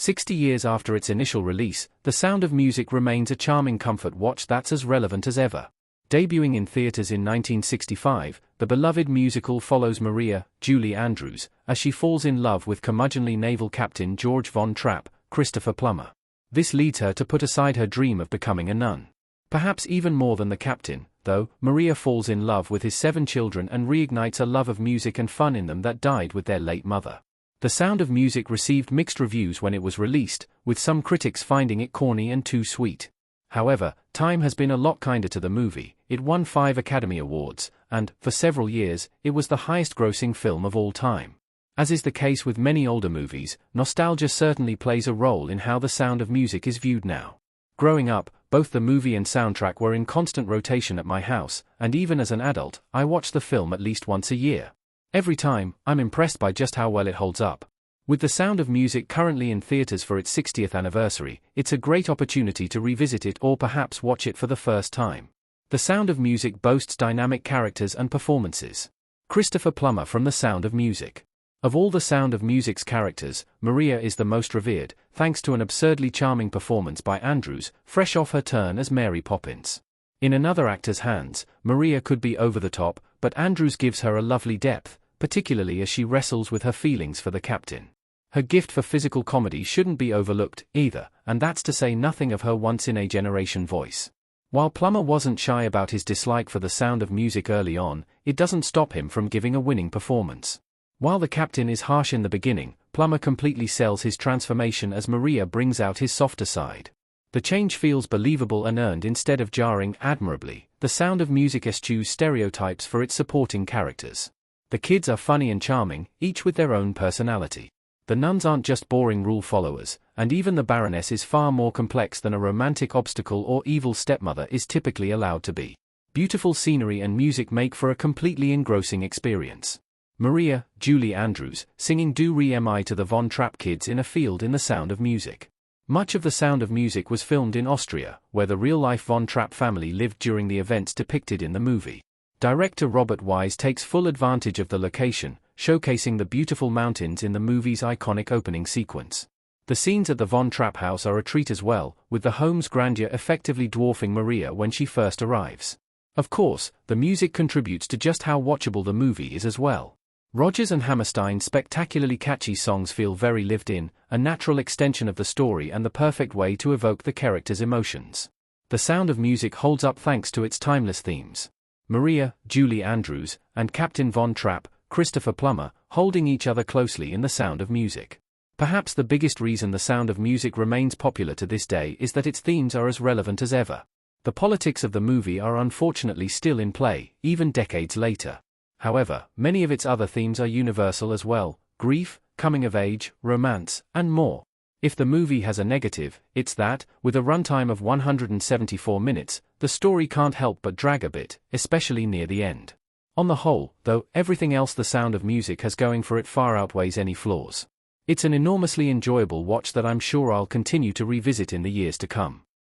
60 years after its initial release, The Sound of Music remains a charming comfort watch that's as relevant as ever. Debuting in theaters in 1965, the beloved musical follows Maria, Julie Andrews, as she falls in love with curmudgeonly naval captain George Von Trapp, Christopher Plummer. This leads her to put aside her dream of becoming a nun. Perhaps even more than the captain, though, Maria falls in love with his 7 children and reignites a love of music and fun in them that died with their late mother. The Sound of Music received mixed reviews when it was released, with some critics finding it corny and too sweet. However, time has been a lot kinder to the movie. It won 5 Academy Awards, and, for several years, it was the highest-grossing film of all time. As is the case with many older movies, nostalgia certainly plays a role in how The Sound of Music is viewed now. Growing up, both the movie and soundtrack were in constant rotation at my house, and even as an adult, I watched the film at least once a year. Every time, I'm impressed by just how well it holds up. With The Sound of Music currently in theaters for its 60th anniversary, it's a great opportunity to revisit it or perhaps watch it for the first time. The Sound of Music boasts dynamic characters and performances. Christopher Plummer from The Sound of Music. Of all The Sound of Music's characters, Maria is the most revered, thanks to an absurdly charming performance by Andrews, fresh off her turn as Mary Poppins. In another actor's hands, Maria could be over the top, but Andrews gives her a lovely depth, particularly as she wrestles with her feelings for the captain. Her gift for physical comedy shouldn't be overlooked, either, and that's to say nothing of her once-in-a-generation voice. While Plummer wasn't shy about his dislike for The Sound of Music early on, it doesn't stop him from giving a winning performance. While the captain is harsh in the beginning, Plummer completely sells his transformation as Maria brings out his softer side. The change feels believable and earned instead of jarring admirably. The Sound of Music eschews stereotypes for its supporting characters. The kids are funny and charming, each with their own personality. The nuns aren't just boring rule followers, and even the Baroness is far more complex than a romantic obstacle or evil stepmother is typically allowed to be. Beautiful scenery and music make for a completely engrossing experience. Maria, Julie Andrews, singing Do Re Mi to the Von Trapp kids in a field in The Sound of Music. Much of The Sound of Music was filmed in Austria, where the real-life Von Trapp family lived during the events depicted in the movie. Director Robert Wise takes full advantage of the location, showcasing the beautiful mountains in the movie's iconic opening sequence. The scenes at the Von Trapp house are a treat as well, with the home's grandeur effectively dwarfing Maria when she first arrives. Of course, the music contributes to just how watchable the movie is as well. Rodgers and Hammerstein's spectacularly catchy songs feel very lived-in, a natural extension of the story and the perfect way to evoke the characters' emotions. The Sound of Music holds up thanks to its timeless themes. Maria, Julie Andrews, and Captain Von Trapp, Christopher Plummer, holding each other closely in The Sound of Music. Perhaps the biggest reason The Sound of Music remains popular to this day is that its themes are as relevant as ever. The politics of the movie are unfortunately still in play, even decades later. However, many of its other themes are universal as well: grief, coming of age, romance, and more. If the movie has a negative, it's that, with a runtime of 174 minutes, the story can't help but drag a bit, especially near the end. On the whole, though, everything else The Sound of Music has going for it far outweighs any flaws. It's an enormously enjoyable watch that I'm sure I'll continue to revisit in the years to come.